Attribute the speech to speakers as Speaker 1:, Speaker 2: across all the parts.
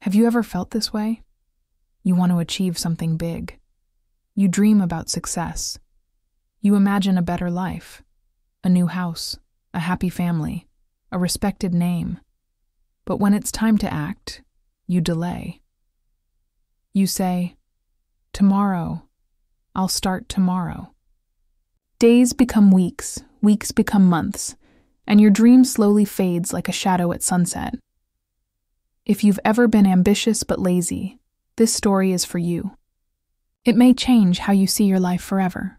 Speaker 1: Have you ever felt this way? You want to achieve something big. You dream about success. You imagine a better life, a new house, a happy family, a respected name. But when it's time to act, you delay. You say, tomorrow, I'll start tomorrow. Days become weeks, weeks become months, and your dream slowly fades like a shadow at sunset. If you've ever been ambitious but lazy, this story is for you. It may change how you see your life forever.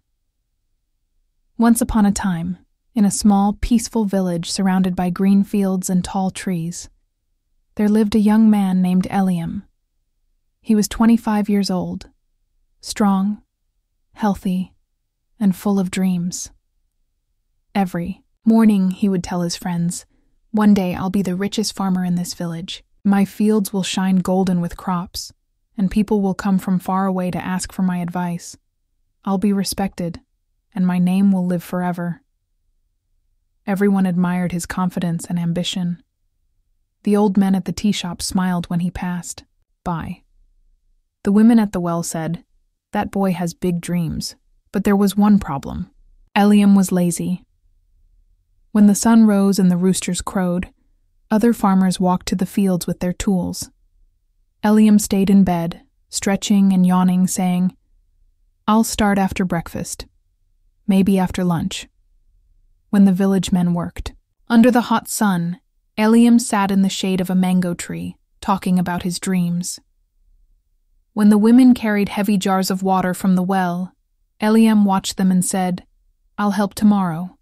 Speaker 1: Once upon a time, in a small, peaceful village surrounded by green fields and tall trees, there lived a young man named Eliam. He was 25 years old, strong, healthy, and full of dreams. Every morning he would tell his friends, "One day I'll be the richest farmer in this village. My fields will shine golden with crops, and people will come from far away to ask for my advice. I'll be respected, and my name will live forever." Everyone admired his confidence and ambition. The old men at the tea shop smiled when he passed by. The women at the well said, "That boy has big dreams." But there was one problem. Eliam was lazy. When the sun rose and the roosters crowed, other farmers walked to the fields with their tools. Eliam stayed in bed, stretching and yawning, saying, "I'll start after breakfast, maybe after lunch." When the village men worked. Under the hot sun, Eliam sat in the shade of a mango tree, talking about his dreams. When the women carried heavy jars of water from the well, Eliam watched them and said, "I'll help tomorrow."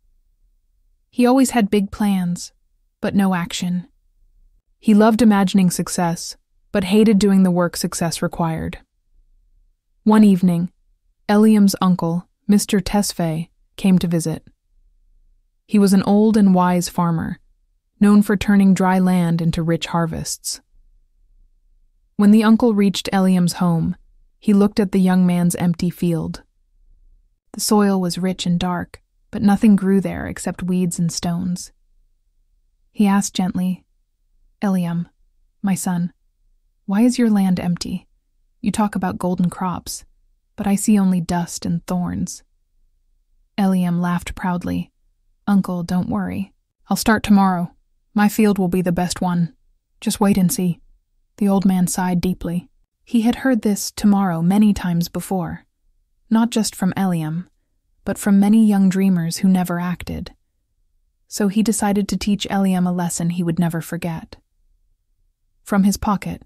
Speaker 1: He always had big plans, but no action. He loved imagining success, but hated doing the work success required. One evening, Eliam's uncle, Mr. Tesfaye, came to visit. He was an old and wise farmer, known for turning dry land into rich harvests. When the uncle reached Eliam's home, he looked at the young man's empty field. The soil was rich and dark, but nothing grew there except weeds and stones. He asked gently, "Eliam, my son, why is your land empty? You talk about golden crops, but I see only dust and thorns." Eliam laughed proudly. "Uncle, don't worry. I'll start tomorrow. My field will be the best one. Just wait and see." The old man sighed deeply. He had heard this "tomorrow" many times before. Not just from Eliam, but from many young dreamers who never acted. So he decided to teach Eliam a lesson he would never forget. From his pocket,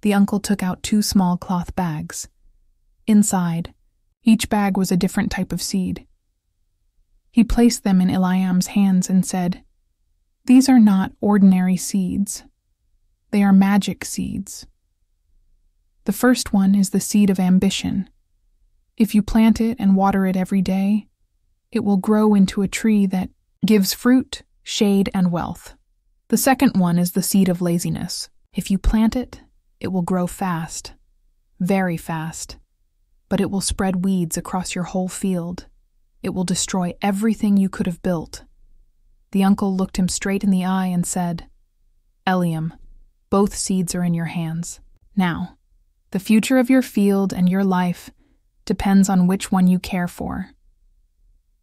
Speaker 1: the uncle took out 2 small cloth bags. Inside, each bag was a different type of seed. He placed them in Eliam's hands and said, "These are not ordinary seeds. They are magic seeds. The first one is the seed of ambition. If you plant it and water it every day, it will grow into a tree that gives fruit, shade, and wealth. The second one is the seed of laziness. If you plant it, it will grow fast, very fast, but it will spread weeds across your whole field. It will destroy everything you could have built." The uncle looked him straight in the eye and said, "Eliam, both seeds are in your hands. Now, the future of your field and your life depends on which one you care for."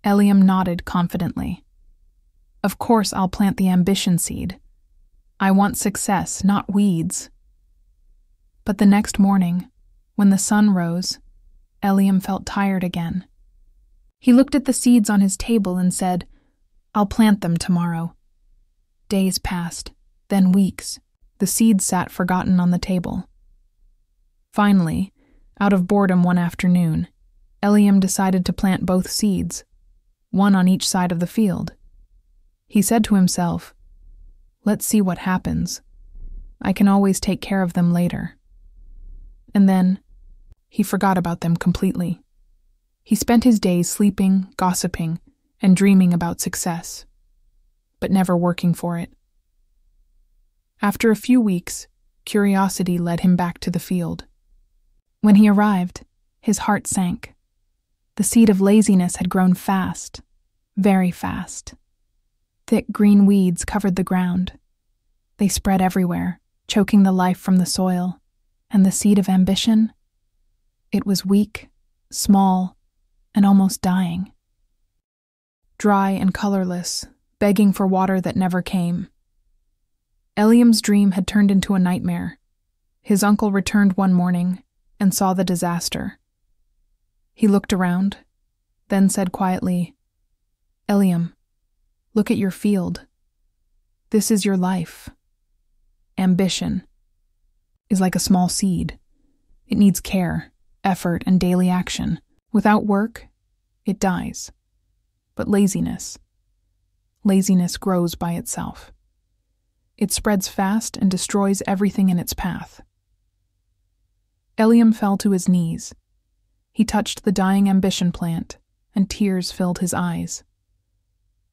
Speaker 1: Eliam nodded confidently. "Of course I'll plant the ambition seed. I want success, not weeds." But the next morning, when the sun rose, Eliam felt tired again. He looked at the seeds on his table and said, "I'll plant them tomorrow." Days passed, then weeks. The seeds sat forgotten on the table. Finally, out of boredom one afternoon, Eliam decided to plant both seeds, one on each side of the field. He said to himself, "Let's see what happens. I can always take care of them later." And then, he forgot about them completely. He spent his days sleeping, gossiping, and dreaming about success, but never working for it. After a few weeks, curiosity led him back to the field. When he arrived, his heart sank. The seed of laziness had grown fast, very fast. Thick green weeds covered the ground. They spread everywhere, choking the life from the soil, and the seed of ambition? It was weak, small, and almost dying. Dry and colorless, begging for water that never came. Eliam's dream had turned into a nightmare. His uncle returned one morning and saw the disaster. He looked around, then said quietly, "Eliam, look at your field. This is your life. Ambition is like a small seed. It needs care, effort, and daily action. Without work, it dies. But laziness grows by itself. It spreads fast and destroys everything in its path." Eliam fell to his knees. He touched the dying ambition plant, and tears filled his eyes.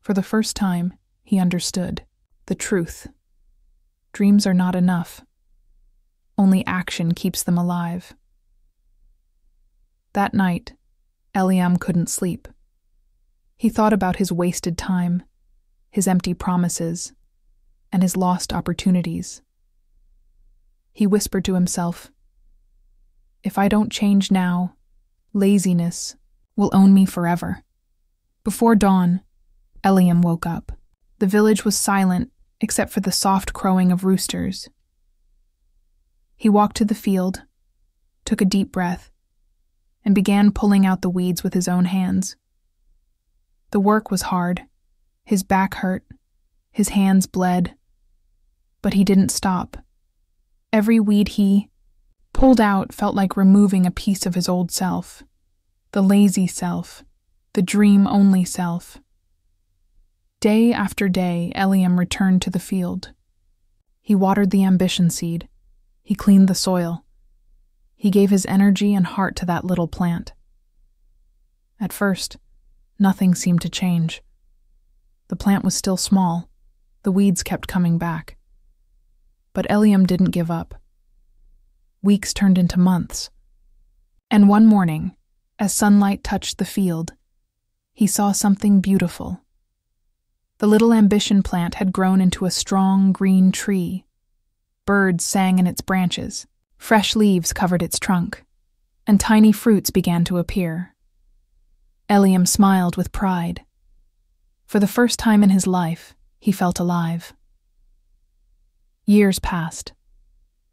Speaker 1: For the first time, he understood the truth. Dreams are not enough. Only action keeps them alive. That night, Eliam couldn't sleep. He thought about his wasted time, his empty promises, and his lost opportunities. He whispered to himself, "If I don't change now, laziness will own me forever." Before dawn, Eliam woke up. The village was silent except for the soft crowing of roosters. He walked to the field, took a deep breath, and began pulling out the weeds with his own hands. The work was hard. His back hurt. His hands bled. But he didn't stop. Every weed he pulled out felt like removing a piece of his old self. The lazy self. The dream-only self. Day after day, Eliam returned to the field. He watered the ambition seed. He cleaned the soil. He gave his energy and heart to that little plant. At first, nothing seemed to change. The plant was still small. The weeds kept coming back. But Eliam didn't give up. Weeks turned into months. And one morning, as sunlight touched the field, he saw something beautiful. The little ambition plant had grown into a strong green tree. Birds sang in its branches. Fresh leaves covered its trunk, and tiny fruits began to appear. Eliam smiled with pride. For the first time in his life, he felt alive. Years passed.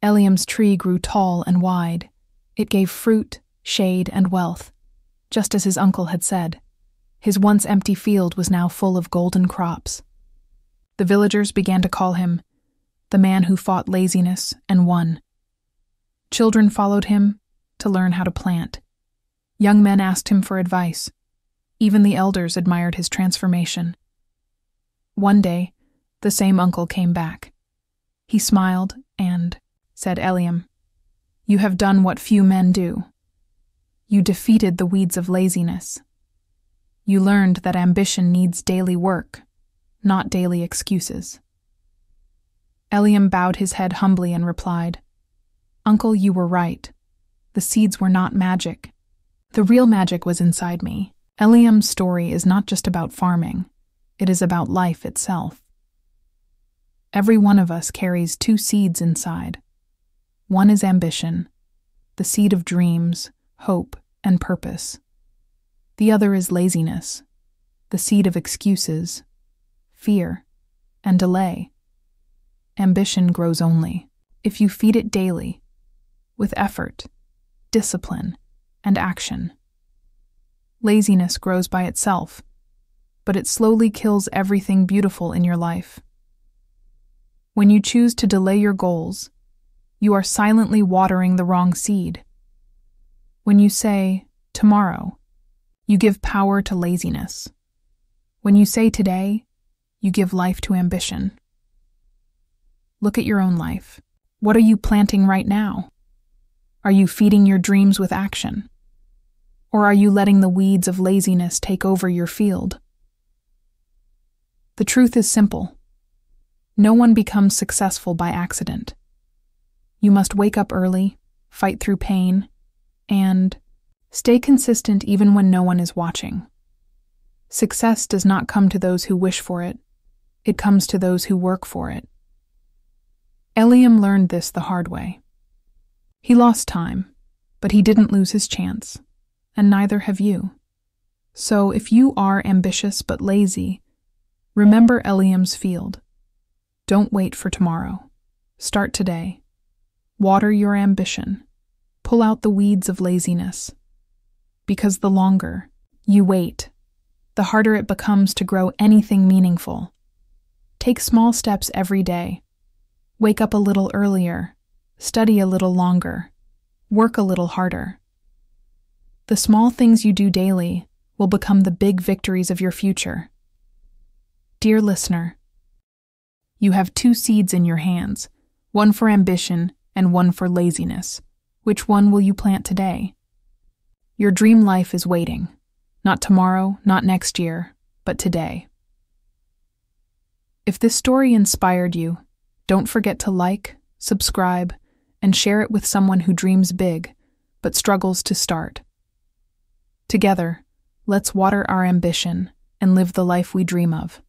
Speaker 1: Eliam's tree grew tall and wide. It gave fruit, shade, and wealth, just as his uncle had said. His once empty field was now full of golden crops. The villagers began to call him the man who fought laziness and won. Children followed him to learn how to plant. Young men asked him for advice. Even the elders admired his transformation. One day, the same uncle came back. He smiled and said, "Eliam, you have done what few men do. You defeated the weeds of laziness. You learned that ambition needs daily work, not daily excuses." Eliam bowed his head humbly and replied, "Uncle, you were right. The seeds were not magic. The real magic was inside me." Eliam's story is not just about farming. It is about life itself. Every one of us carries two seeds inside. One is ambition, the seed of dreams, hope, and purpose. The other is laziness, the seed of excuses, fear, and delay. Ambition grows only if you feed it daily, with effort, discipline, and action. Laziness grows by itself, but it slowly kills everything beautiful in your life. When you choose to delay your goals, you are silently watering the wrong seed. When you say, "tomorrow," you give power to laziness. When you say today, you give life to ambition. Look at your own life. What are you planting right now? Are you feeding your dreams with action? Or are you letting the weeds of laziness take over your field? The truth is simple. No one becomes successful by accident. You must wake up early, fight through pain, and stay consistent even when no one is watching. Success does not come to those who wish for it. It comes to those who work for it. Eliam learned this the hard way. He lost time, but he didn't lose his chance, and neither have you. So if you are ambitious but lazy, remember Eliam's field. Don't wait for tomorrow. Start today. Water your ambition. Pull out the weeds of laziness. Because the longer you wait, the harder it becomes to grow anything meaningful. Take small steps every day. Wake up a little earlier. Study a little longer. Work a little harder. The small things you do daily will become the big victories of your future. Dear listener, you have 2 seeds in your hands, one for ambition and one for laziness. Which one will you plant today? Your dream life is waiting. Not tomorrow, not next year, but today. If this story inspired you, don't forget to like, subscribe, and share it with someone who dreams big, but struggles to start. Together, let's water our ambition and live the life we dream of.